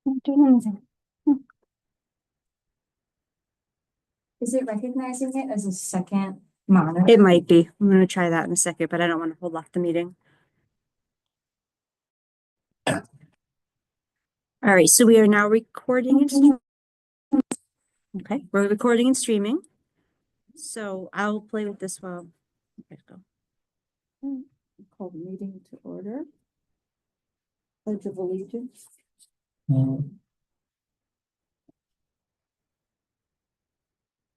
Not doing anything. Is it recognizing it as a second monitor? It might be. I'm gonna try that in a second, but I don't want to hold off the meeting. All right, so we are now recording and streaming. Okay, we're recording and streaming. So I'll play with this while. Okay, go. Call the meeting to order. Pledge of Allegiance.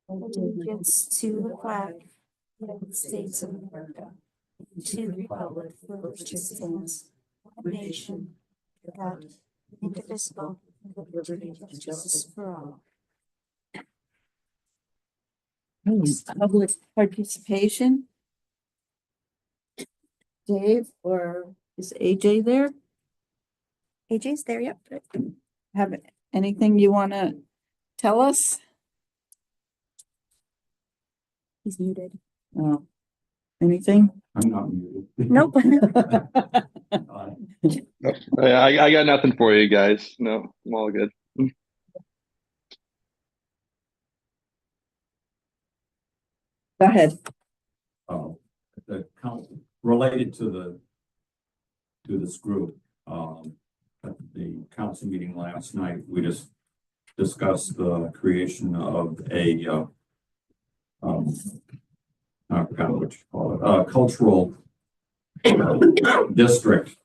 Allegiance to the flag of the United States of America, to the republic for which it stands, one nation, under God, indivisible, with liberty and justice for all. Public participation. Dave, or is AJ there? AJ's there, yep. Have anything you want to tell us? He's muted. Anything? I'm not muted. Nope. I got nothing for you guys. No, I'm all good. Go ahead. The council related to this group, at the council meeting last night, we just discussed the creation of a I forgot what you call it, cultural district,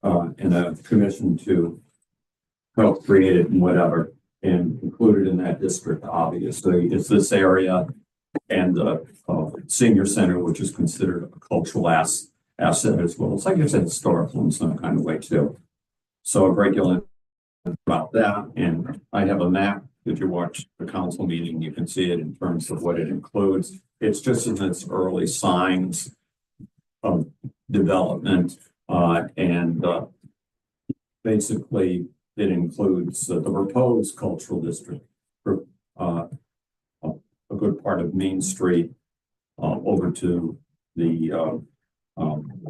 and a commission to help create it and whatever. And included in that district, obviously, is this area and the senior center, which is considered a cultural asset as well. It's like it's a historical in some kind of way too. So a regular about that, and I have a map. If you watch the council meeting, you can see it in terms of what it includes. It's just in its early signs of development, and basically it includes the proposed cultural district, a good part of Main Street, over to the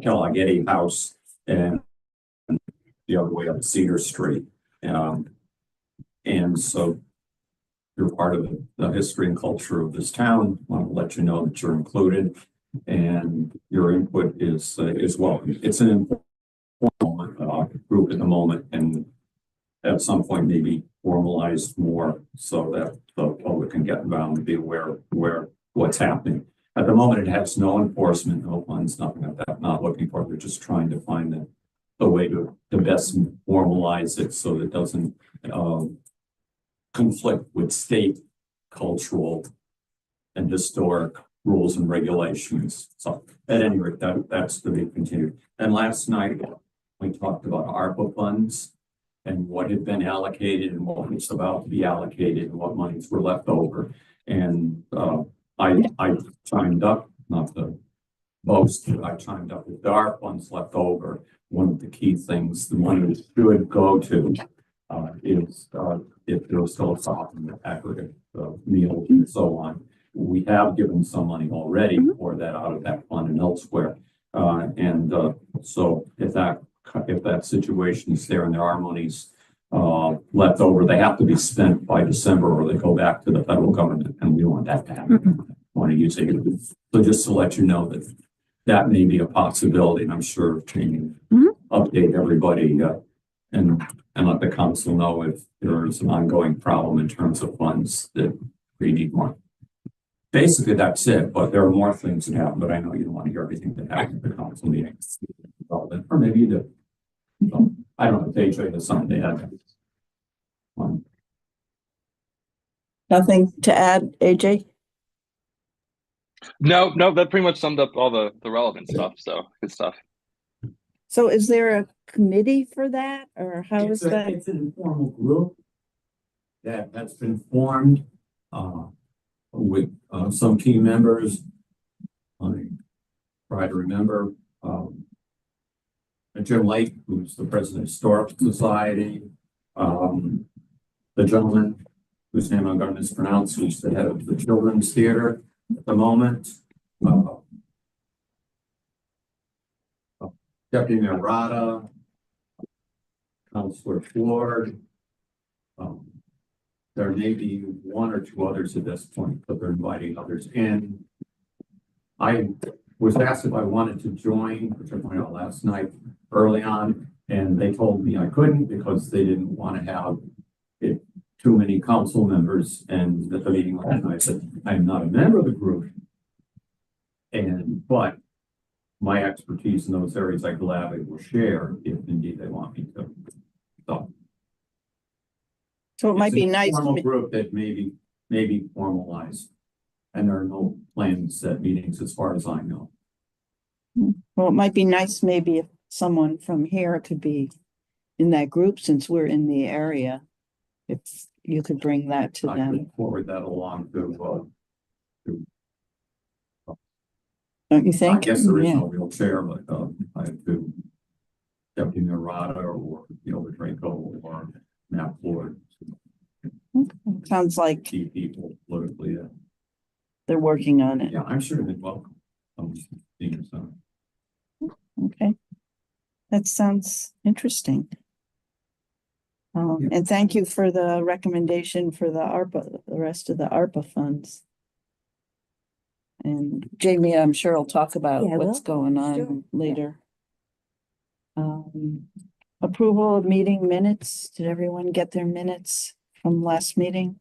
Kellogg House, and the other way up Cedar Street. And so you're part of the history and culture of this town. I want to let you know that you're included, and your input is welcome. It's an informal group at the moment, and at some point maybe formalized more so that the public can get around and be aware where what's happening. At the moment, it has no enforcement, no funds, nothing like that. Not looking for it. They're just trying to find the way to best formalize it so that it doesn't conflict with state cultural and historic rules and regulations. So at any rate, that's to be continued. And last night we talked about ARPA funds and what had been allocated and what was about to be allocated and what monies were left over. And I chimed up, not to boast, but I chimed up with the ARPA funds left over. One of the key things the money should go to is if there was still a soft aggregate meals and so on. We have given some money already for that out of that fund and elsewhere. So if that situation is there and there are monies left over, they have to be spent by December or they go back to the federal government, and we want that to happen. Want to use it. So just to let you know that may be a possibility, and I'm sure Jamie update everybody and let the council know if there is an ongoing problem in terms of funds that we need more. Basically, that's it, but there are more things that happen, but I know you don't want to hear everything that happened at the council meeting. Or maybe you do. So, I don't know if AJ has something to add. Nothing to add, AJ? No, that pretty much summed up all the relevant stuff. So good stuff. So is there a committee for that, or how is that? It's an informal group that's been formed with some key members. I try to remember Jim Lake, who's the president of Historical Society, the gentleman whose name I'm going to mispronounce, who's the head of the Children's Theater at the moment. Deputy Mayor Rada, Councilor Ford, There may be one or two others at this point, but they're inviting others in. I was asked if I wanted to join, which I pointed out last night early on, and they told me I couldn't because they didn't want to have it too many council members. And at the meeting last night, I said, I'm not a member of the group. But my expertise in those areas, I gladly will share if indeed they want me to. So it might be It's a nice. Formal group that may be formalized. And there are no planned set meetings as far as I know. Well, it might be nice maybe if someone from here could be in that group since we're in the area. If you could bring that to I them, could forward that along to, don't you I think? guess there is Yeah. no real chair, but, I have to Deputy Narada or, Draco or Matt Floyd. Sounds like Key people politically. they're working on it. Yeah, I'm sure they'd welcome. Senior center. Okay. That sounds interesting. And thank you for the recommendation for the ARPA, the rest of the ARPA funds. And Jamie, I'm sure will talk about Yeah, I what's will. going Sure. on later. Approval of meeting minutes. Did everyone get their minutes from last meeting?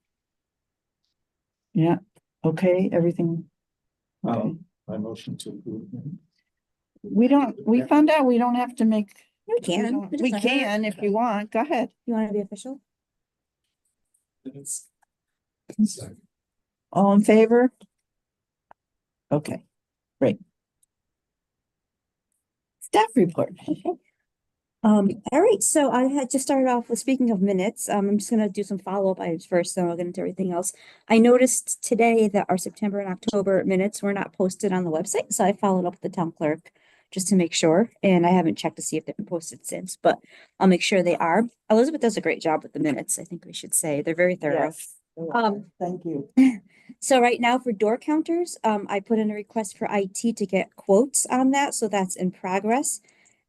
Yeah, okay, everything. Okay. My motion to approve. We found out we don't have to make. We can. It We doesn't hurt. can if you want. Go ahead. You want to be official? All in favor? Okay, great. Staff report. All right, so I had just started off with, speaking of minutes, I'm just gonna do some follow-up items first, then I'll get into everything else. I noticed today that our September and October minutes were not posted on the website, so I followed up with the town clerk just to make sure, and I haven't checked to see if they've been posted since, but I'll make sure they are. Elizabeth does a great job with the minutes, I think we should say. They're very thorough. Yes. Thank you. So right now for door counters, I put in a request for IT to get quotes on that, so that's in progress.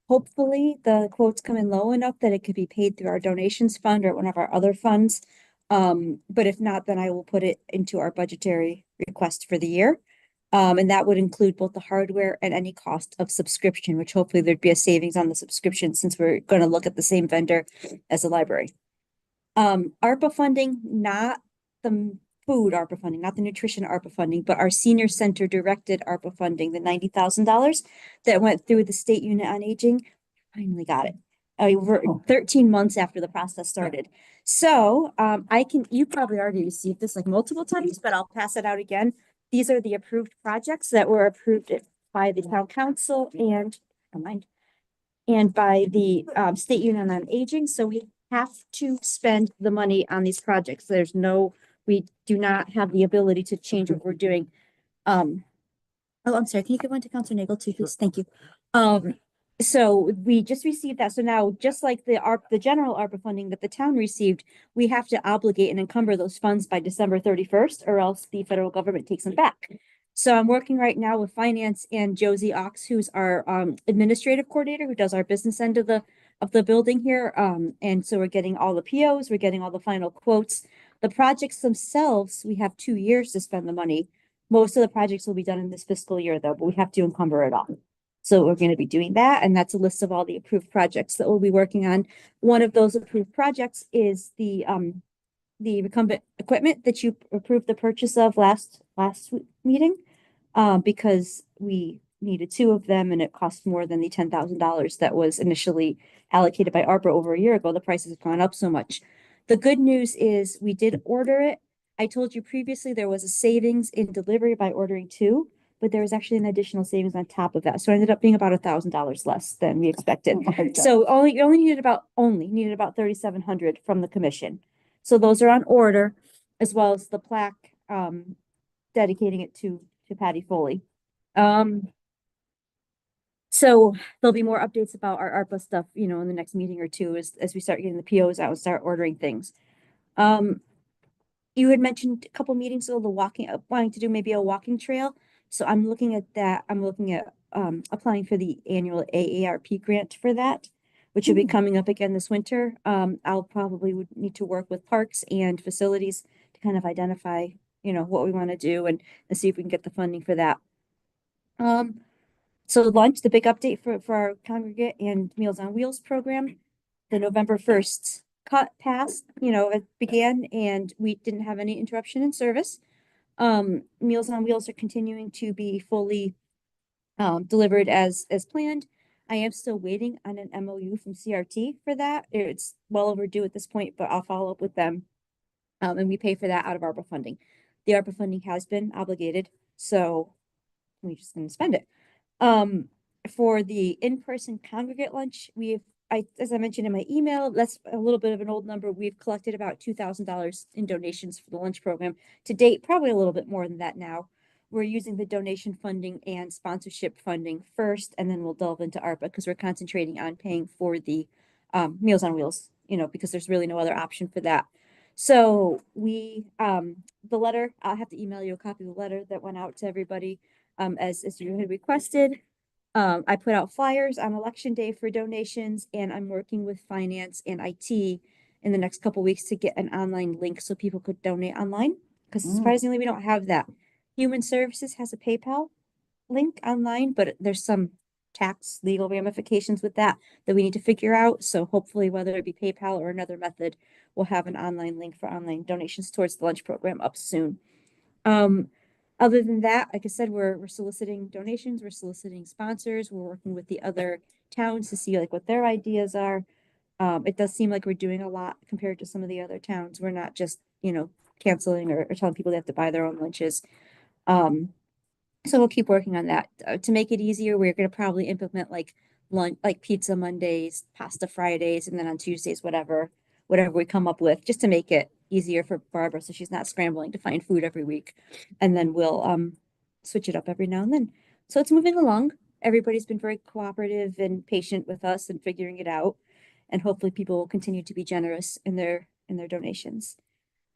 Hopefully, the quotes come in low enough that it could be paid through our donations fund or one of our other funds. But if not, then I will put it into our budgetary request for the year. And that would include both the hardware and any cost of subscription, which hopefully there'd be a savings on the subscription since we're going to look at the same vendor as the library. ARPA funding, not the food ARPA funding, not the nutrition ARPA funding, but our senior center directed ARPA funding, the $90,000 that went through the State Unit on Aging. Finally got it. Over 13 months after the process started. So you probably already received this like multiple times, but I'll pass it out again. These are the approved projects that were approved by the town council and by the State Union on Aging. So we have to spend the money on these projects. We do not have the ability to change what we're doing. Oh, I'm sorry. Can you give one to Councilor Nagel too, please? Thank you. So we just received that. So now, just like the general ARPA funding that the town received, we have to obligate and encumber those funds by December 31st, or else the federal government takes them back. So I'm working right now with finance and Josie Ox, who's our administrative coordinator, who does our business end of the building here. And so we're getting all the POs, we're getting all the final quotes. The projects themselves, we have 2 years to spend the money. Most of the projects will be done in this fiscal year though, but we have to encumber it all. So we're going to be doing that. And that's a list of all the approved projects that we'll be working on. One of those approved projects is the recumbent equipment that you approved the purchase of last meeting. Because we needed 2 of them and it cost more than the $10,000 that was initially allocated by ARPA over a year ago. The prices have gone up so much. The good news is we did order it. I told you previously there was a savings in delivery by ordering 2, but there was actually an additional savings on top of that. So it ended up being about $1,000 less than we expected. So you only needed about $3,700 from the commission. So those are on order, as well as the plaque dedicating it to Patty Foley. So there'll be more updates about our ARPA stuff, in the next meeting or two as we start getting the POs out and start ordering things. You had mentioned a couple meetings ago, wanting to do maybe a walking trail. So I'm looking at that. I'm looking at applying for the annual AARP grant for that. which will be coming up again this winter. I'll probably would need to work with parks and facilities to kind of identify, what we want to do and see if we can get the funding for that. So lunch, the big update for our congregate and Meals on Wheels program, the November 1st cut passed, it began and we didn't have any interruption in service. Meals on Wheels are continuing to be fully delivered as planned. I am still waiting on an MOU from CRT for that. It's well overdue at this point, but I'll follow up with them. And we pay for that out of ARPA funding. The ARPA funding has been obligated, so we're just gonna spend it. For the in-person congregate lunch, as I mentioned in my email, that's a little bit of an old number. We've collected about $2,000 in donations for the lunch program to date, probably a little bit more than that now. We're using the donation funding and sponsorship funding first, and then we'll delve into ARPA because we're concentrating on paying for the Meals on Wheels, because there's really no other option for that. So the letter, I'll have to email you a copy of the letter that went out to everybody as you had requested. I put out flyers on election day for donations, and I'm working with finance and IT in the next couple weeks to get an online link so people could donate online. Because surprisingly, we don't have that. Human Services has a PayPal link online, but there's some tax legal ramifications with that we need to figure out. So hopefully, whether it be PayPal or another method, we'll have an online link for online donations towards the lunch program up soon. Other than that, like I said, we're soliciting donations, we're soliciting sponsors, we're working with the other towns to see like what their ideas are. It does seem like we're doing a lot compared to some of the other towns. We're not just, canceling or telling people they have to buy their own lunches. So we'll keep working on that. To make it easier, we're going to probably implement like pizza Mondays, pasta Fridays, and then on Tuesdays, whatever we come up with, just to make it easier for Barbara so she's not scrambling to find food every week. And then we'll switch it up every now and then. So it's moving along. Everybody's been very cooperative and patient with us and figuring it out. And hopefully people will continue to be generous in their donations.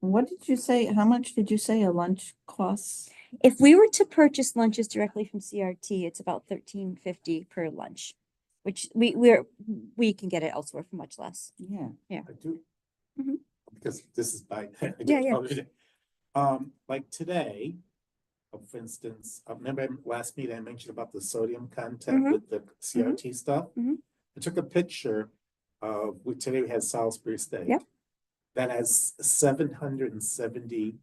What did you say? How much did you say a lunch costs? If we were to purchase lunches directly from CRT, it's about $13.50 per lunch, which we can get it elsewhere for much less. Yeah. I do. Mhm. Because this is by. Yeah. Like today, for instance, I remember last meeting I mentioned about the sodium content Mhm. with the CRT stuff. Mhm. I took a picture of, today we had Salisbury steak. Yep. That has 770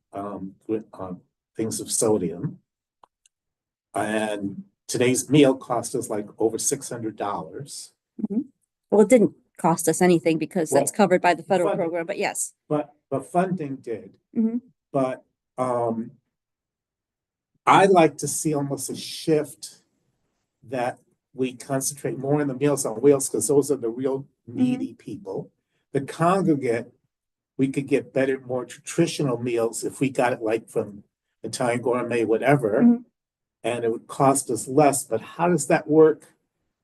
things of sodium. And today's meal cost us like over $600. Well, it didn't cost us anything because that's Well, covered by the federal funding. program, but yes. But funding did. Mhm. But I'd like to see almost a shift that we concentrate more on the Meals on Wheels because those are the real needy people. The congregate, we could get better, more nutritional meals if we got it like from Italian Gourmet, whatever, Mhm. and it would cost us less. But how does that work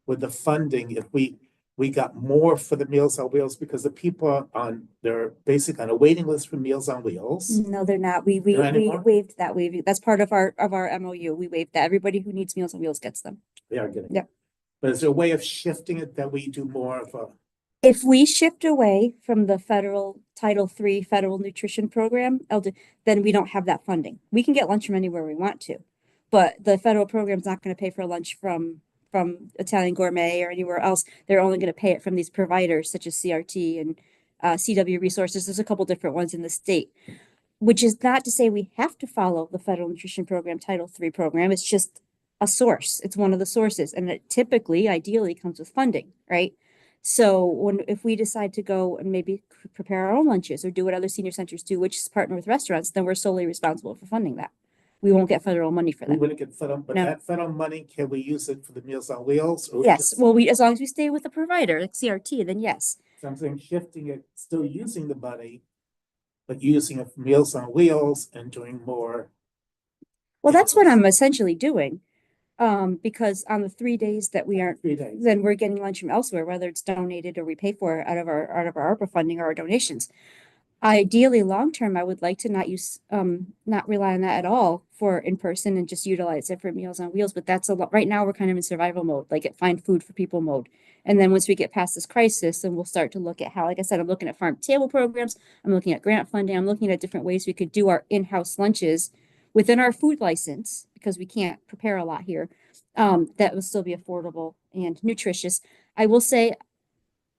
with the funding if we got more for the Meals on Wheels because the people they're basically on a waiting list for Meals on Wheels. No, they're not. We They're not anymore? waived that. That's part of our MOU. We waived that. Everybody who needs Meals on Wheels gets them. They are getting. Yep. But is there a way of shifting it that we do more of a? If we shift away from the federal Title III federal nutrition program, then we don't have that funding. We can get lunch from anywhere we want to, but the federal program's not going to pay for lunch from Italian Gourmet or anywhere else. They're only going to pay it from these providers such as CRT and CW Resources. There's a couple different ones in the state, which is not to say we have to follow the federal nutrition program Title III program. It's just a source. It's one of the sources, and it typically, ideally, comes with funding, right? So if we decide to go and maybe prepare our own lunches or do what other senior centers do, which is partner with restaurants, then we're solely responsible for funding that. We won't get federal money for We that. wouldn't get federal, but No. that federal money, can we use it for the Meals on Wheels? Or Yes, just well, as long as we stay with the provider, like CRT, then yes. something shifting it, still using the money, but using it for Meals on Wheels and doing more? Well, that's what I'm essentially doing. Because on the 3 days that we aren't, 3 days. then we're getting lunch from elsewhere, whether it's donated or we pay for it out of our ARPA funding or our donations. Ideally, long-term, I would like to not rely on that at all for in-person and just utilize it for Meals on Wheels, but that's a lot. Right now, we're kind of in survival mode, like find food for people mode. And then once we get past this crisis, then we'll start to look at how, like I said, I'm looking at farm table programs. I'm looking at grant funding. I'm looking at different ways we could do our in-house lunches within our food license, because we can't prepare a lot here. That will still be affordable and nutritious. I will say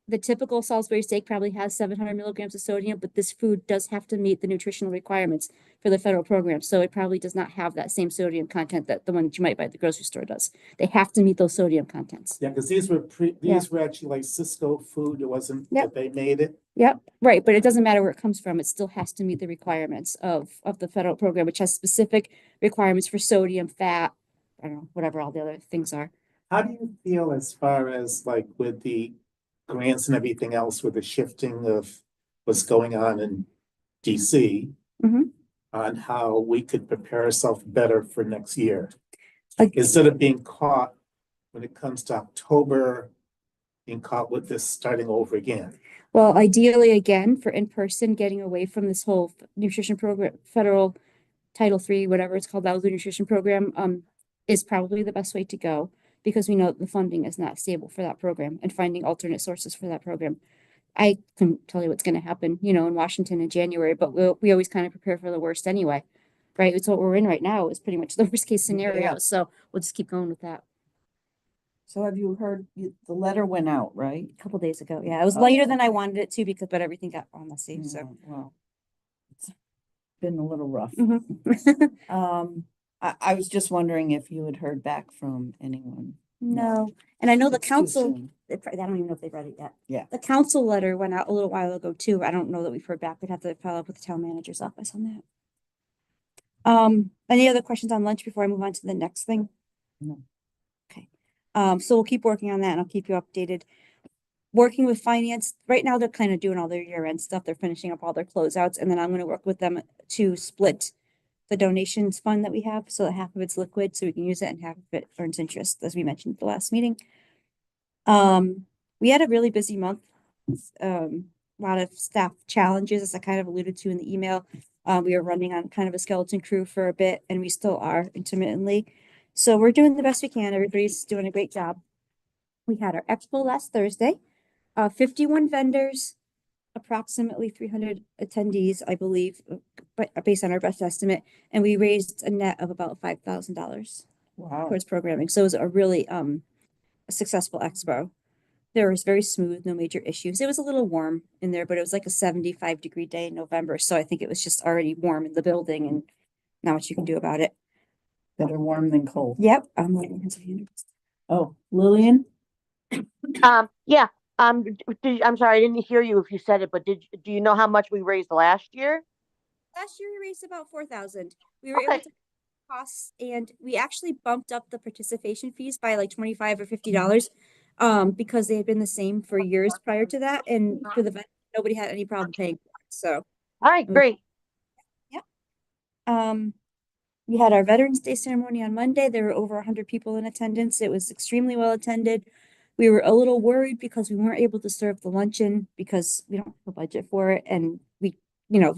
the typical Salisbury steak probably has 700 milligrams of sodium, but this food does have to meet the nutritional requirements for the federal program. So it probably does not have that same sodium content that the one that you might buy at the grocery store does. They have to meet those sodium contents. Yeah, because these were actually like Cisco food. It wasn't Yep. that they made it. Yep, right, but it doesn't matter where it comes from. It still has to meet the requirements of the federal program, which has specific requirements for sodium, fat, I don't know, whatever all the other things are. How do you feel as far as like with the grants and everything else with the shifting of what's going on in DC? Mhm. On how we could prepare ourselves better for next year? Like- Instead of being caught when it comes to October, being caught with this starting over again. Well, ideally, again, for in-person, getting away from this whole nutrition program, federal Title III, whatever it's called, that was the nutrition program, is probably the best way to go, because we know the funding is not stable for that program, and finding alternate sources for that program. I couldn't tell you what's going to happen, in Washington in January, but we always kind of prepare for the worst anyway, right? It's what we're in right now is pretty much the worst case scenario. Yeah. So we'll just keep going with that. So have you heard, the letter went out, right? A couple days ago, yeah, it was Oh, later than I okay. wanted it to, but everything got all messy. So Well, it's been a little rough. Mhm. I was just wondering if you had heard back from anyone. No, and I know the It's too council. soon. I don't even know if they've read it yet. Yeah. The council letter went out a little while ago too. I don't know that we've heard back. We'd have to follow up with the town manager's office on that. Any other questions on lunch before I move on to the next thing? No. Okay. So we'll keep working on that and I'll keep you updated. Working with finance, right now they're kind of doing all their year-end stuff. They're finishing up all their closeouts, and then I'm gonna work with them to split the donations fund that we have, so that half of it's liquid, so we can use it, and half of it earns interest, as we mentioned at the last meeting. We had a really busy month. A lot of staff challenges, as I kind of alluded to in the email. We were running on kind of a skeleton crew for a bit, and we still are intermittently. So we're doing the best we can. Everybody's doing a great job. We had our expo last Thursday, 51 vendors, approximately 300 attendees, I believe, but based on our best estimate, and we raised a net of about $5,000 Wow. towards programming. So it was a really a successful expo. There was very smooth, no major issues. It was a little warm in there, but it was like a 75-degree day in November. So I think it was just already warm in the building and not much you can do about it. Better warm than cold. Yep. I'm waiting. Has a hand. Oh, Lillian? Yeah, I'm sorry, I didn't hear you if you said it, but do you know how much we raised last year? Last year we raised about 4,000. We were able Okay. to costs, and we actually bumped up the participation fees by like $25 or $50, because they had been the same for years prior to that, and for the event, nobody had any problem paying for it. So, All right, great. we had our Veterans Day ceremony on Monday. There were over 100 people in attendance. It was extremely well attended. We were a little worried because we weren't able to serve the luncheon because we don't have a budget for it, and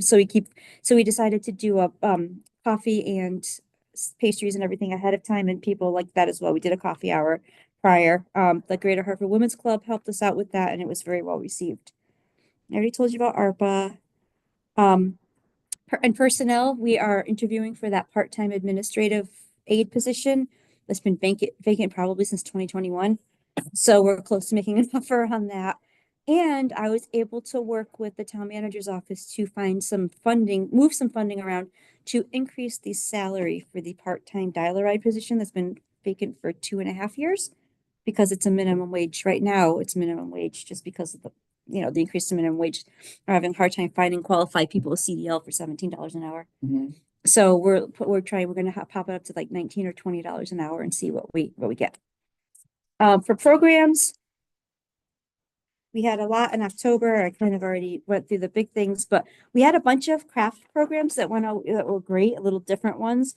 so we decided to do a coffee and pastries and everything ahead of time, and people like that as well. We did a coffee hour prior. The Greater Hartford Women's Club helped us out with that, and it was very well received. I already told you about ARPA. And personnel, we are interviewing for that part-time administrative aid position that's been vacant probably since 2021. So we're close to making an offer on that. And I was able to work with the town manager's office to find some funding, move some funding around to increase the salary for the part-time dial-a-ride position that's been vacant for 2.5 years, because it's a minimum wage. Right now, it's minimum wage just because of the increase in minimum wage. Are having a hard time finding qualified people with CDL for $17 an hour. Mhm. So we're going to pop it up to like $19 or $20 an hour and see what we get. For programs, we had a lot in October. I kind of already went through the big things, but we had a bunch of craft programs that went out that were great, a little different ones.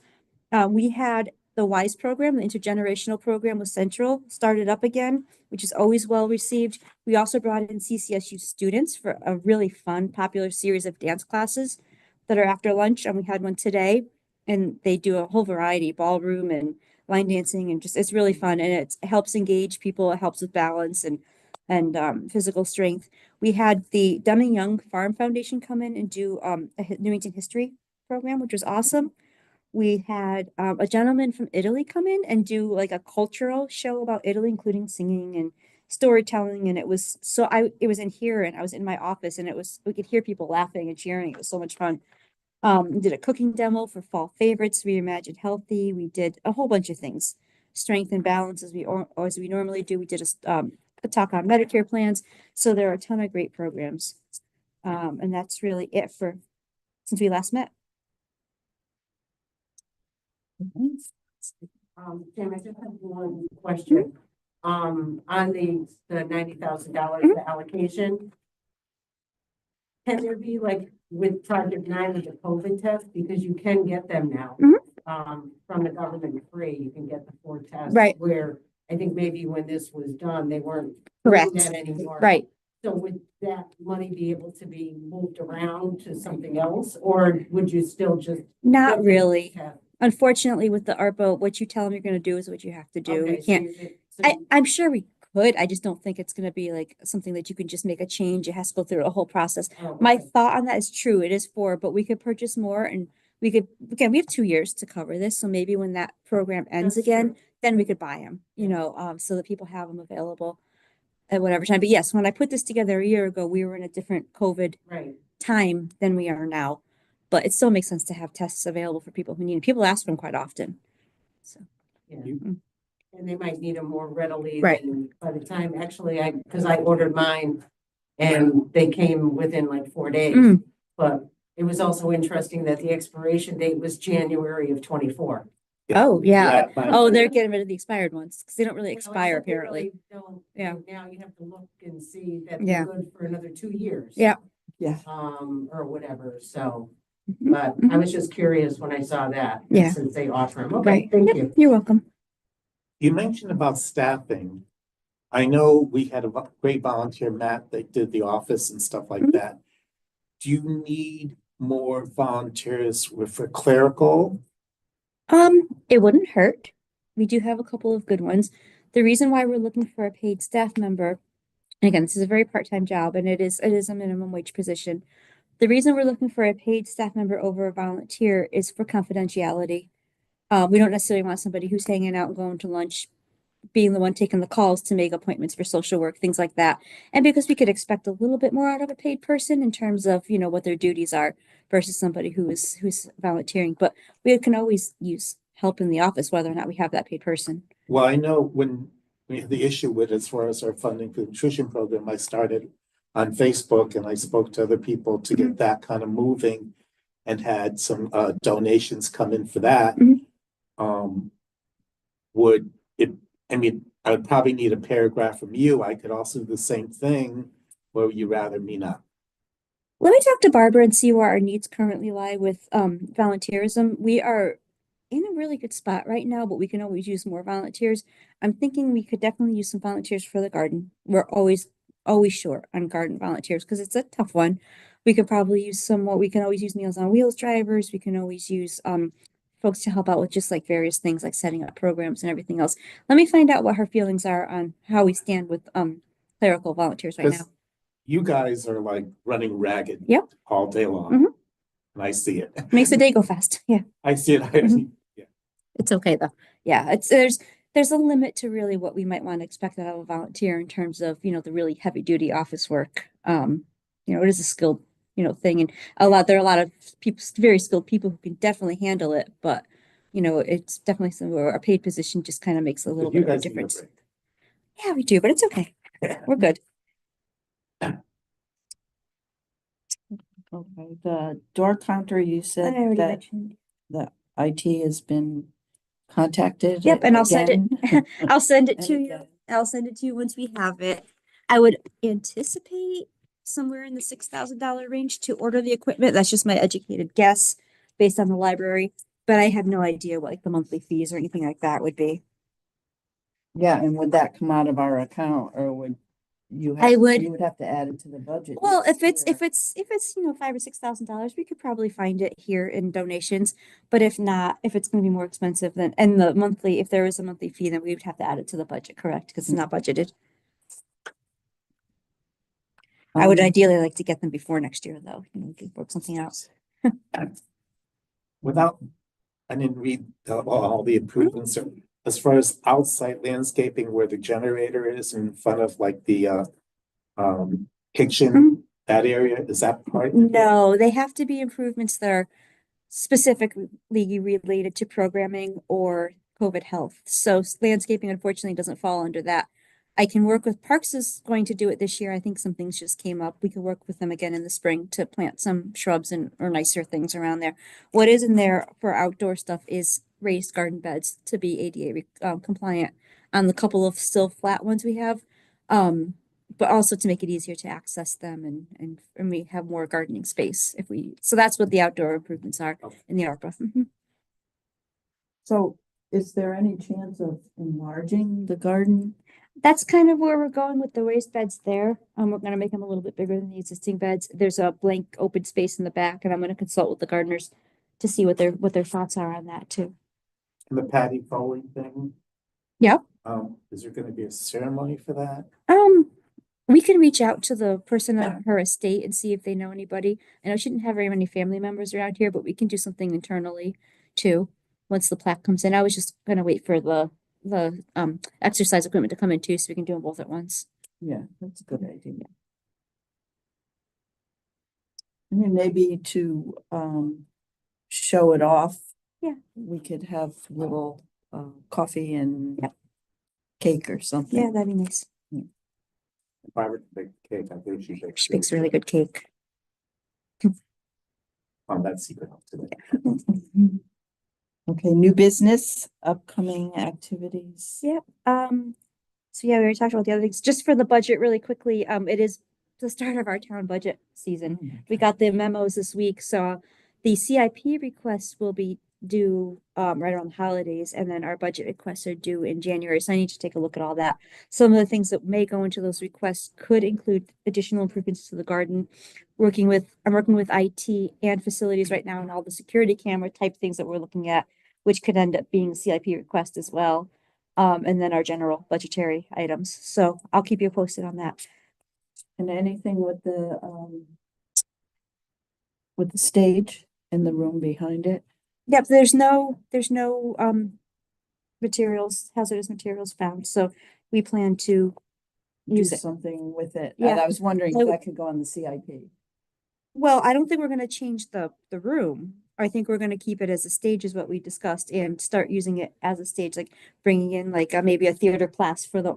We had the WISE program, the intergenerational program with Central, started up again, which is always well received. We also brought in CCSU students for a really fun, popular series of dance classes that are after lunch, and we had one today, and they do a whole variety, ballroom and line dancing, and just it's really fun, and it helps engage people, it helps with balance, and and physical strength. We had the Dunning Young Farm Foundation come in and do a Newington history program, which was awesome. We had a gentleman from Italy come in and do like a cultural show about Italy, including singing and storytelling. And it was it was in here and I was in my office and we could hear people laughing and cheering. It was so much fun. We did a cooking demo for fall favorites, reimagined healthy. We did a whole bunch of things, strength and balance as we normally do. We did a talk on Medicare plans. So there are a ton of great programs. And that's really it since we last met. Tim, I just have one question. On the $90,000 allocation. Can there be like with Project 9 with the COVID test, because you can get them now, from the government free, you can get the 4 tests. Right. Where I think maybe when this was done, they weren't Correct. doing that anymore. Right. So would that money be able to be moved around to something else, or would you still just? Not get the really. test? Unfortunately, with the ARPA, what you tell them you're going to do is what you have to do. Okay, We so can't. so I'm sure we could. I just don't think it's going to be like something that you can just make a change. It has to go through a whole process. oh, My okay. thought on that is true. It is but we could purchase more and we have 2 years to cover this. So maybe when that program ends That's again, true. then we could buy them, so that people have them available at whatever time. But yes, when I put this together a year ago, we were in a different COVID Right. time than we are now. But it still makes sense to have tests available for people who need them. People ask for them quite often. So. Yeah. Mm. And they might need them more readily Right. than by the time, actually, because I ordered mine and they came within like 4 days. Mm. But it was also interesting that the expiration date was January of 24. Oh, yeah. mine Oh, too. they're getting rid of the expired ones because they don't really Well, expire except they apparently. really don't. Yeah. Now you have to look and see that Yeah. they're good for another 2 years. Yeah. Yeah. Or whatever, so, Mhm. but I was just curious when I saw that. Yeah. Since they offer them. Okay, Right. thank Yep, you. You're welcome. You mentioned about staffing. I know we had a great volunteer, Matt, that did the office and stuff like Mhm. that. Do you need more volunteers for clerical? It wouldn't hurt. We do have a couple of good ones. The reason why we're looking for a paid staff member, and again, this is a very part-time job and it is a minimum wage position. The reason we're looking for a paid staff member over a volunteer is for confidentiality. We don't necessarily want somebody who's hanging out and going to lunch, being the one taking the calls to make appointments for social work, things like that. And because we could expect a little bit more out of a paid person in terms of, what their duties are versus somebody who's volunteering. But we can always use help in the office, whether or not we have that paid person. Well, I know when we had the issue with as far as our funding for the nutrition program, I started on Facebook and I spoke to other people to get that kind of moving and had some donations come in for that. Would it, I mean, I would probably need a paragraph from you. I could also do the same thing, or would you rather me not? Let me talk to Barbara and see where our needs currently lie with volunteerism. We are in a really good spot right now, but we can always use more volunteers. I'm thinking we could definitely use some volunteers for the garden. We're always short on garden volunteers because it's a tough one. We could probably use some more. We can always use Meals on Wheels drivers. We can always use folks to help out with just like various things like setting up programs and everything else. Let me find out what her feelings are on how we stand with clerical volunteers right now. Because you guys are like running ragged. Yep. All day long. Mhm. And I see it. Makes the day go fast. Yeah. I see it. Mhm. It's okay though. Yeah, there's a limit to really what we might want to expect out of a volunteer in terms of, the really heavy duty office work. It is a skilled, thing and there are a lot of people, very skilled people who can definitely handle it, but it's definitely something where our paid position just kind of makes a little You bit of a guys need a difference. break. Yeah, we do, but it's okay. We're good. Okay, the door counter, you I said already that mentioned. the IT has been contacted. Yep, and I'll send it. again. I'll send it And to you. again. I'll send it to you once we have it. I would anticipate somewhere in the $6,000 range to order the equipment. That's just my educated guess based on the library, but I have no idea what like the monthly fees or anything like that would be. Yeah, and would that come out of our account or would you I have, would- you would have to add it to the budget? Well, next if year. it's $5,000 or $6,000, we could probably find it here in donations. But if not, if it's going to be more expensive than and the monthly, if there is a monthly fee, then we would have to add it to the budget, correct? Because it's not budgeted. I would Um, ideally like to get them before next year, though. You know, we could work something out. Without, I didn't read all the improvements, as far as outside landscaping where the generator is in front of like the kitchen, that area, is that part? No, they have to be improvements that are specifically related to programming or COVID health. So landscaping unfortunately doesn't fall under that. I can work with Parks is going to do it this year. I think some things just came up. We could work with them again in the spring to plant some shrubs and or nicer things around there. What is in there for outdoor stuff is raised garden beds to be ADA compliant on the couple of still flat ones we have. But also to make it easier to access them and we have more gardening space if we, so that's what the outdoor improvements are in the ARPA. So is there any chance of enlarging the garden? That's kind of where we're going with the raised beds there. We're gonna make them a little bit bigger than the existing beds. There's a blank open space in the back and I'm gonna consult with the gardeners to see what their thoughts are on that too. And the Patty Foley thing? Yep. Is there gonna be a ceremony for that? We can reach out to the person on her estate and see if they know anybody. I know she didn't have very many family members around here, but we can do something internally too, once the plaque comes in. I was just gonna wait for the exercise equipment to come in too, so we can do them both at once. Yeah, that's a good idea. I mean, maybe to show it off. Yeah. We could have little coffee and Yep. cake or something. Yeah, that'd be nice. If I were to bake cake, I think she bakes. She makes really good cake. On that secret today. Okay, new business, upcoming activities. Yep. So yeah, we already talked about the other things. Just for the budget really quickly, it is the start of our town budget season. We got the memos this week, so the CIP requests will be due right around the holidays, and then our budget requests are due in January. So I need to take a look at all that. Some of the things that may go into those requests could include additional improvements to the garden. I'm working with IT and facilities right now and all the security camera type things that we're looking at, which could end up being CIP request as well. And then our general budgetary items. So I'll keep you posted on that. And anything with the stage in the room behind it? Yep, there's no hazardous materials found, so we plan to Do use it. something with it. Yeah. And I was wondering I if w- that could go on the CIP. Well, I don't think we're gonna change the room. I think we're gonna keep it as a stage is what we discussed and start using it as a stage, like bringing in like maybe a theater class for the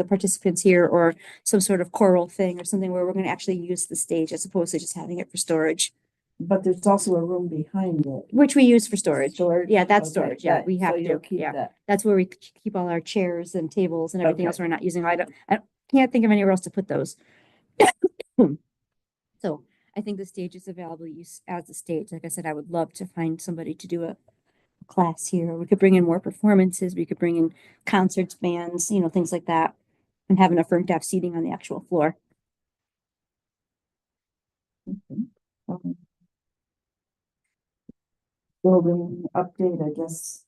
participants here or some sort of choral thing or something where we're gonna actually use the stage as opposed to just having it for storage, But there's also a room behind it. which we use for storage. Storage? Yeah, that's Okay, storage. Yeah, we have so you'll to. keep Yeah. that. That's where we keep all our chairs and tables and everything Okay. else we're not using. I can't think of anywhere else to put those. So I think the stage is available use as a stage. Like I said, I would love to find somebody to do a class here. We could bring in more performances. We could bring in concerts, bands, things like that, and have enough room to have seating on the actual floor. Okay. Building update, I guess.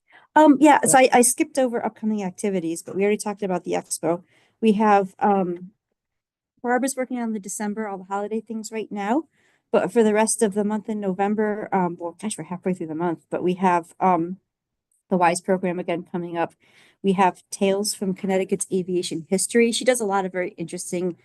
Yeah, so I skipped over upcoming activities, but we already talked about the expo. We have, Barbara's working on the December, all the holiday things right now. But for the rest of the month in November, well, gosh, we're halfway through the month, but we have, the WISE program again coming up. We have Tales from Connecticut's Aviation History. She does a lot of very interesting,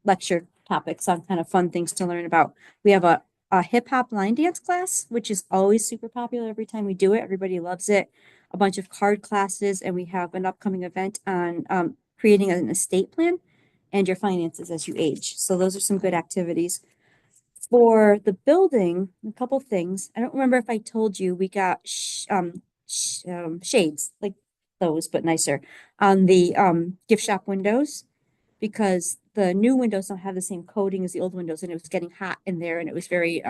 lecture topics on kind of fun things to learn about. We have a hip hop line dance class, which is always super popular every time we do it. Everybody loves it. A bunch of card classes, and we have an upcoming event on creating an estate plan and your finances as you age. So those are some good activities. For the building, a couple things. I don't remember if I told you we got shades like those, but nicer on the gift shop windows because the new windows don't have the same coating as the old windows, and it was getting hot in there, and it was very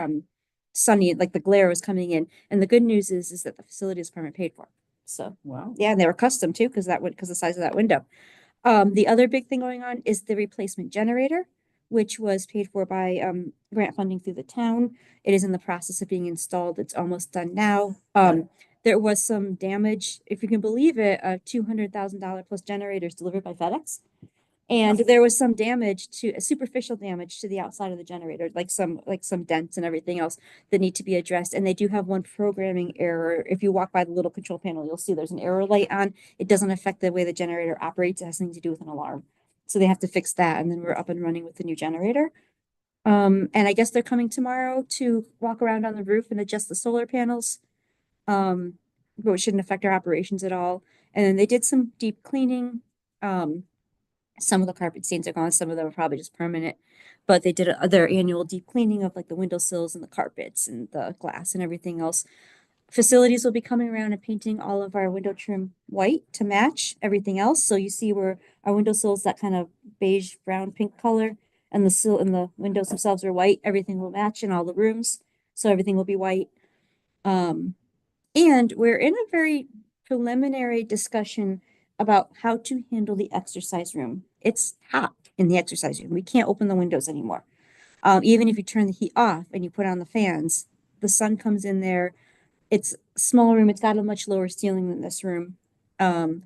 sunny, like the glare was coming in. And the good news is that the facilities department paid for it. So Wow. yeah, and they were custom too because the size of that window. The other big thing going on is the replacement generator, which was paid for by grant funding through the town. It is in the process of being installed. It's almost done now. There was some damage, if you can believe it, $200,000 plus generators delivered by FedEx. And there was some damage to superficial damage to the outside of the generator, like some dents and everything else that need to be addressed. And they do have one programming error. If you walk by the little control panel, you'll see there's an error light on. It doesn't affect the way the generator operates. It has something to do with an alarm. So they have to fix that, and then we're up and running with the new generator. And I guess they're coming tomorrow to walk around on the roof and adjust the solar panels. But it shouldn't affect our operations at all. And then they did some deep cleaning. Some of the carpet stains are gone, some of them are probably just permanent. But they did their annual deep cleaning of like the windowsills and the carpets and the glass and everything else. Facilities will be coming around and painting all of our window trim white to match everything else. So you see where our windowsills, that kind of beige, brown, pink color, and the sill and the windows themselves are white. Everything will match in all the rooms. So everything will be white. And we're in a very preliminary discussion about how to handle the exercise room. It's hot in the exercise room. We can't open the windows anymore. Even if you turn the heat off and you put on the fans, the sun comes in there. It's a small room. It's got a much lower ceiling than this room. And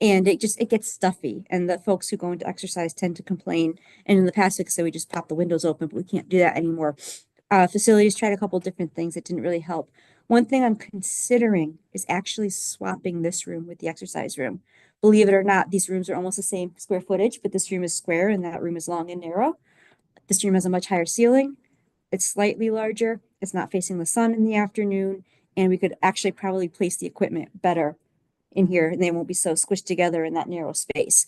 it gets stuffy. And the folks who go into exercise tend to complain. And in the past, like I said, we just pop the windows open, but we can't do that anymore. Facilities tried a couple different things. It didn't really help. One thing I'm considering is actually swapping this room with the exercise room. Believe it or not, these rooms are almost the same square footage, but this room is square and that room is long and narrow. This room has a much higher ceiling. It's slightly larger. It's not facing the sun in the afternoon. And we could actually probably place the equipment better in here, and they won't be so squished together in that narrow space.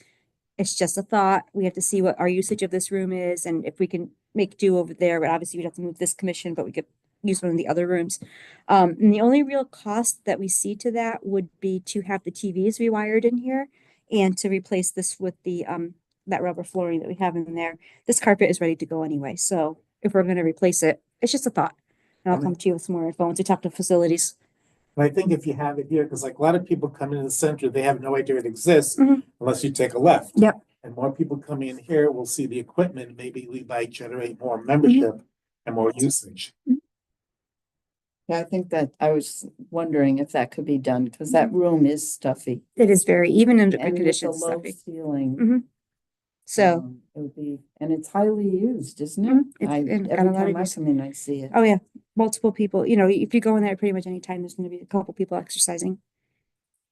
It's just a thought. We have to see what our usage of this room is and if we can make do over there. But obviously we'd have to move this commission, but we could use one of the other rooms. And the only real cost that we see to that would be to have the TVs rewired in here and to replace this with the that rubber flooring that we have in there. This carpet is ready to go anyway. So if we're going to replace it, it's just a thought. And I'll come to you with some more info once we talk to facilities. And I think if you have it here, because like a lot of people come into the center, they have no idea it exists Mhm. unless you take a left. Yep. And more people coming in here will see the equipment, maybe we might generate more membership and more usage. Yeah, I think that I was wondering if that could be done, because that room is stuffy. It is very, even under And with the conditions, low stuffy. ceiling. So, It would be, and it's highly used, isn't it? and got a Every lot of time I use. come in, I see it. Oh yeah, multiple people, you know, if you go in there pretty much anytime, there's gonna be a couple people exercising.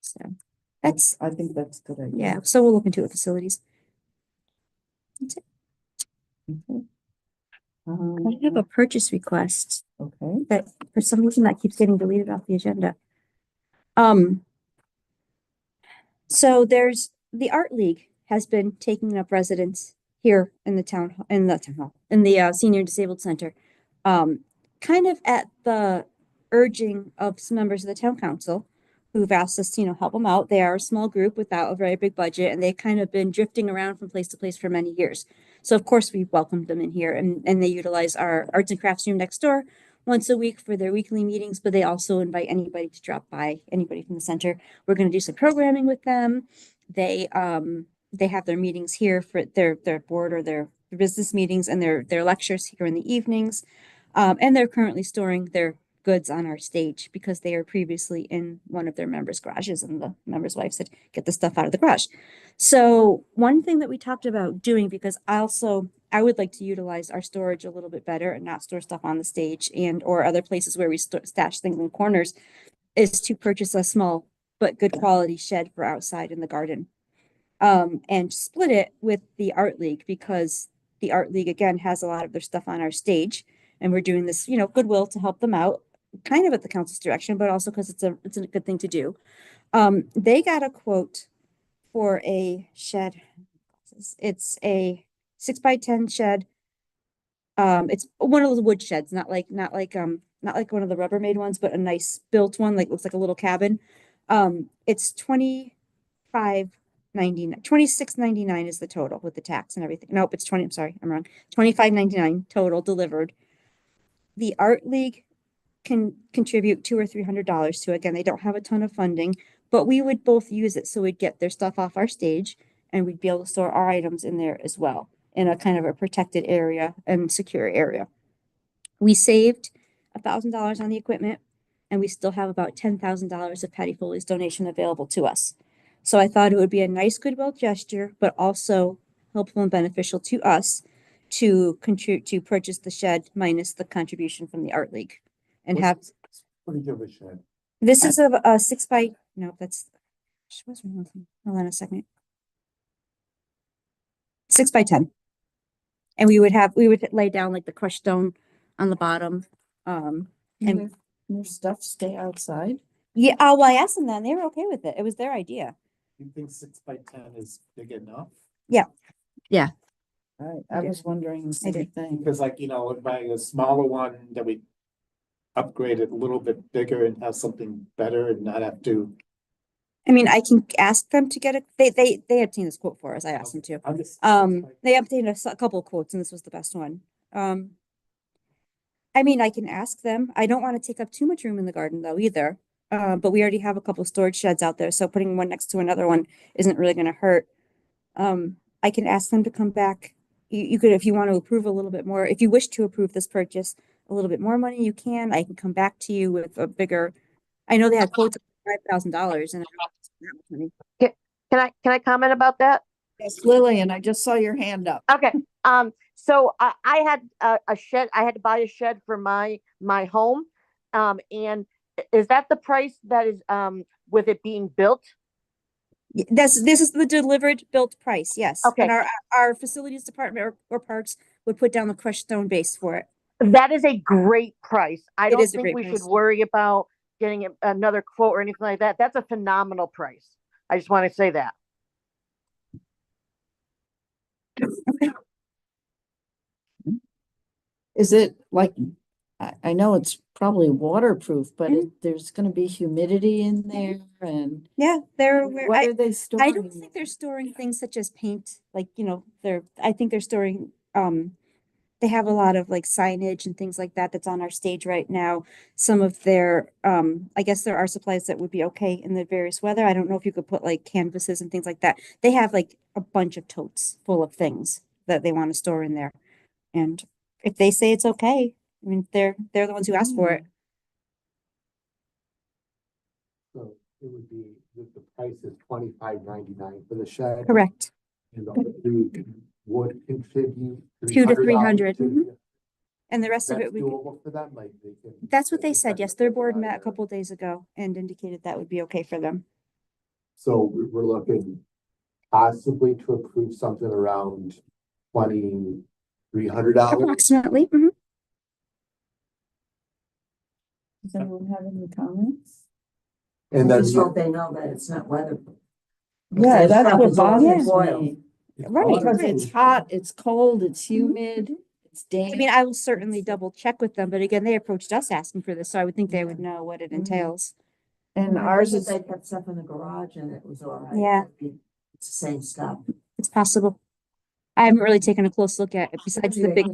So that's, I think that's a good idea. yeah, so we'll look into it with facilities. Okay. I have a purchase request Okay, that for some reason that keeps getting deleted off the agenda. So there's, the Art League has been taking up residence here in the town hall, in the Senior Disabled Center. Kind of at the urging of some members of the town council who've asked us to, you know, help them out. They are a small group without a very big budget, and they've kind of been drifting around from place to place for many years. So of course we've welcomed them in here, and they utilize our arts and crafts room next door once a week for their weekly meetings, but they also invite anybody to drop by, anybody from the center. We're going to do some programming with them. They have their meetings here for their board or their business meetings and their lectures here in the evenings. And they're currently storing their goods on our stage because they are previously in one of their members' garages, and the member's wife said, get the stuff out of the garage. So one thing that we talked about doing, because I would like to utilize our storage a little bit better and not store stuff on the stage and or other places where we stash things in corners, is to purchase a small but good quality shed for outside in the garden. And split it with the Art League, because the Art League again has a lot of their stuff on our stage, and we're doing this, you know, goodwill to help them out, kind of at the council's direction, but also because it's a good thing to do. They got a quote for a shed. It's a 6x10 shed. It's one of those wood sheds, not like one of the Rubbermaid ones, but a nice built one, like looks like a little cabin. It's $26.99 is the total with the tax and everything. Nope, it's 20. I'm sorry, I'm wrong. $25.99 total delivered. The Art League can contribute $200 or $300 to it. Again, they don't have a ton of funding, but we would both use it so we'd get their stuff off our stage and we'd be able to store our items in there as well in a kind of a protected area and secure area. We saved $1,000 on the equipment, and we still have about $10,000 of Patty Foley's donation available to us. So I thought it would be a nice goodwill gesture, but also helpful and beneficial to us to contribute, to purchase the shed minus the contribution from the Art League. And have, What do you give a shed? this is a 6 by, no, that's, what's wrong with me? Hold on a second. 6 by 10. And we would lay down like the crushed stone on the bottom. And Your stuff stay outside? yeah, oh, well, I asked them that and they were okay with it. It was their idea. You think 6 by 10 is big enough? I was wondering the same thing. Because like, buying a smaller one that we upgrade it a little bit bigger and have something better and not have to. I mean, I can ask them to get they obtained this quote for us. I asked them to. I'm just. They obtained a couple of quotes and this was the best one. I mean, I can ask them. I don't want to take up too much room in the garden though either. But we already have a couple storage sheds out there, so putting one next to another one isn't really going to hurt. I can ask them to come back. You could, if you want to approve a little bit more, if you wish to approve this purchase, a little bit more money, you can. I can come back to you with a bigger. I know they had quotes of $5,000 and that much money. Can I comment about that? Yes, Lillian, I just saw your hand up. Okay, so I had a shed, I had to buy a shed for my home. And is that the price that is, with it being built? This is the delivered built price, yes. Okay. And our facilities department or parks would put down the crushed stone base for it. That is a great price. I It don't is a think great we price. should worry about getting another quote or anything like that. That's a phenomenal price. I just want to say that. Is it like, I know it's probably waterproof, but Mhm. there's gonna be humidity in there and Yeah, what are they I storing? don't think they're storing things such as paint, like, I think they're storing, they have a lot of like signage and things like that that's on our stage right now. Some of their, I guess there are supplies that would be okay in the various weather. I don't know if you could put like canvases and things like that. They have like a bunch of totes full of things that they want to store in there. And if they say it's okay, I mean, they're the ones who asked for it. So it would be, the price is $25.99 for the shed. Correct. And the league would contribute. $200 to $300 $300, mhm. And the rest of That's it, doable for them, like they can. that's what they said. Yes, their board met a couple days ago and indicated that would be okay for them. So we're looking possibly to approve something around $2,300. Approximately. Mhm. Does anyone have any comments? And then, Just hope they know that it's not weather. Yeah, that's Stuff what is all bothers spoiled. me. Right, Because right. it's hot, it's cold, it's humid, it's I damp. mean, I will certainly double check with them, but again, they approached us asking for this, so I would think they would know what it Mhm. entails. And ours is, They kept stuff in the garage and it was all right. Yeah. It's the same stuff. It's possible. I haven't really taken a close look at it besides the big.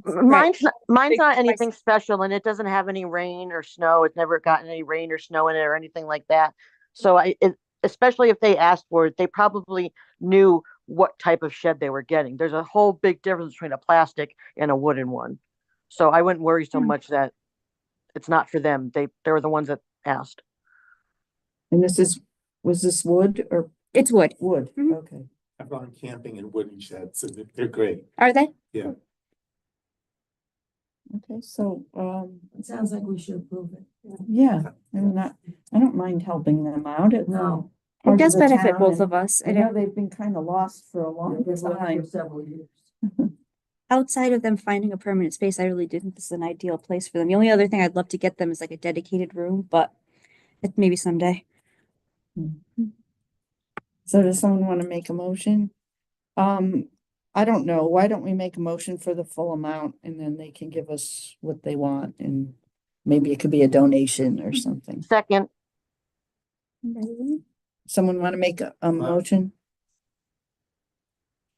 Mine's not Big anything special and it doesn't have any rain or snow. It's never gotten any rain or snow in it or anything like that. So especially if they asked for it, they probably knew what type of shed they were getting. There's a whole big difference between a plastic and a wooden one. So I wouldn't worry so much that it's not for them. They were the ones that asked. and was this wood or It's wood. wood? Mhm. Okay. I've gone camping in wooden sheds and they're great. Are they? Yeah. Okay, so, It sounds like we should approve it. yeah, I don't mind helping them out. It's No. part It of does the benefit town, both and of us. I And know they've been kind of lost for a long They've been looking time. for several years. outside of them finding a permanent space, I really do think this is an ideal place for them. The only other thing I'd love to get them is like a dedicated room, but it maybe someday. So does someone want to make a motion? I don't know. Why don't we make a motion for the full amount and then they can give us what they want and maybe it could be a donation or something. Second, Someone want to make a motion?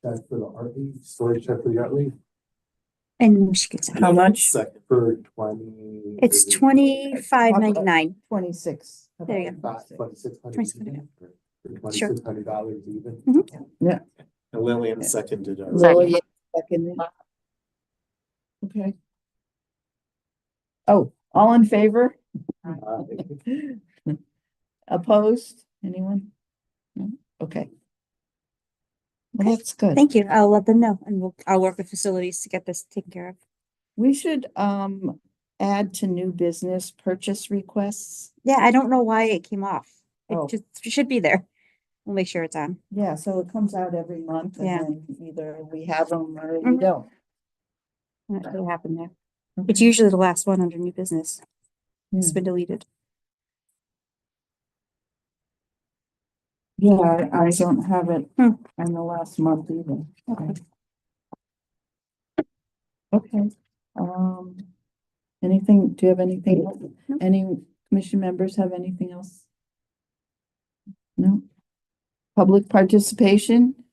That's for the art league, storage shed for the art league, And she gets it. How much? Second. for 20. It's $25.99. 26. There you go. $2,600 for Sure. $2,600 even. Yeah. And Lillian seconded our. Lillian seconded. Okay. Oh, all in favor? Opposed? Anyone? No? Okay. Well, that's good. Thank you. I'll let them know and I'll work with facilities to get this taken care of. We should, add to new business purchase requests. Yeah, I don't know why it came off. Oh. It should be there. We'll make sure it's on. Yeah, so it comes out every month and Yeah. then either we have them or we Mhm. don't. Not sure what happened there. It's usually the last one under new business. It's Hmm. been deleted. Yeah, I don't have it Hmm. in the last month either. Okay. Okay, anything, do you have anything, No. any commission members have anything else? No? Public participation?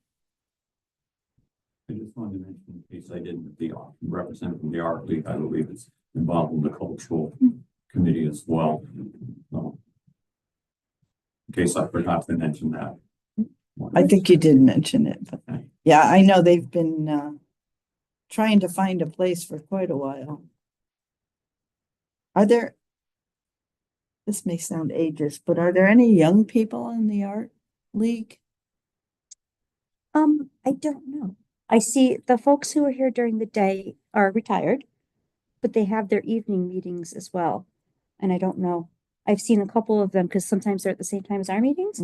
I just wanted to mention, in case I didn't, the representative from the Art League, I believe, is involved in the cultural committee as well. So, in case I forgot to mention that. I think you did mention it, but yeah, I know they've been, trying to find a place for quite a while. Are there, this may sound ageist, but are there any young people in the art league? I don't know. I see the folks who are here during the day are retired, but they have their evening meetings as well. And I don't know. I've seen a couple of them because sometimes they're at the same time as our meetings.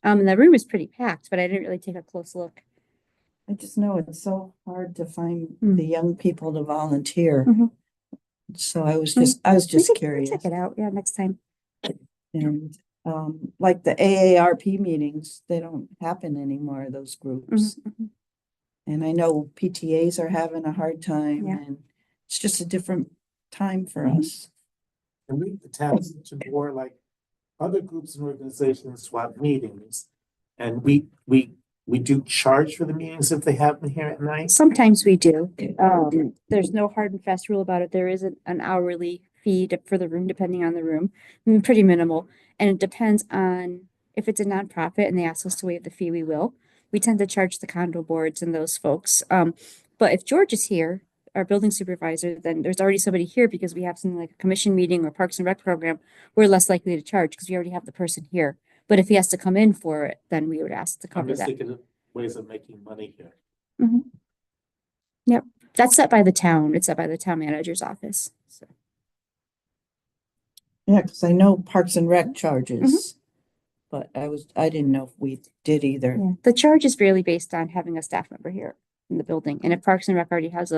And the room is pretty packed, but I didn't really take a close look. I just know it's so hard to find Mm. the young people to volunteer. Mhm. So I was just We'll curious. check it out. Yeah, next time. And like the AARP meetings, they don't happen anymore, those groups. Mhm. And I know PTAs are having a hard time Yeah. and it's just a different time for Mhm. us. And we attach to more like other groups and organizations swap meetings. And we do charge for the meetings if they happen here at night. Sometimes we do. There's no hard and fast rule about it. There is an hourly fee for the room, depending on the room, pretty minimal. And it depends on if it's a nonprofit and they ask us to waive the fee, we will. We tend to charge the condo boards and those folks. But if George is here, our building supervisor, then there's already somebody here because we have something like a commission meeting or Parks and Rec program. We're less likely to charge because we already have the person here. But if he has to come in for it, then we would ask to I'm cover just that. thinking of ways of making money here. Yep, that's set by the town. It's set by the town manager's office. So. Yeah, because I know Parks and Rec charges. But I didn't know if we did either. Yeah, the charge is really based on having a staff member here in the building. And if Parks and Rec already has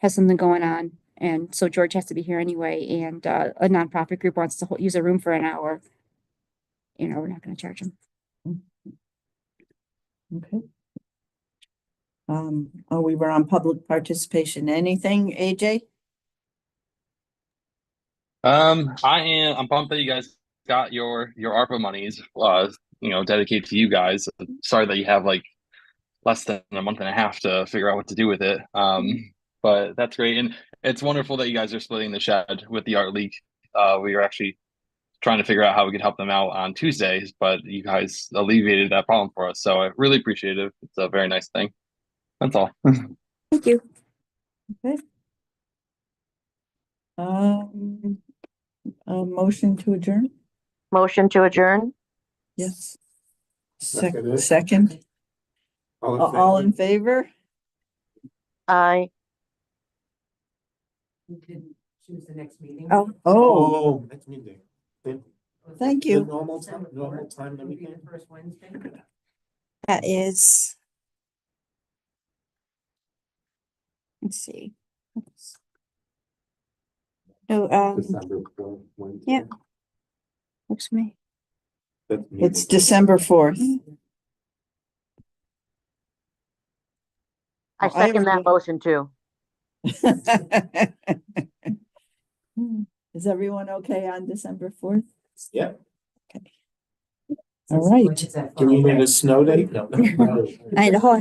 something going on, and so George has to be here anyway, and a nonprofit group wants to use a room for an hour, we're not going to charge them. Okay. We were on public participation. Anything, AJ? I'm pumped that you guys got your ARPA monies, dedicated to you guys. Sorry that you have like less than a month and a half to figure out what to do with it. But that's great. And it's wonderful that you guys are splitting the shed with the Art League. We were actually trying to figure out how we could help them out on Tuesdays, but you guys alleviated that problem for us. So I really appreciate it. It's a very nice thing. That's all. Thank you. Okay. A motion to adjourn? Motion to adjourn? Yes. Seconded. Second, all in favor? Aye. You didn't choose the next meeting. Oh, Oh, next meeting. thank The you. normal time that Would we be can. the first Wednesday. That is. Let's see. No, December 4th, Wednesday. yeah. Works for me. It's December 4th. I Well, I second that already- motion too. Is everyone okay on December 4th? Yeah. All right. Do we need a snow date? No. I know.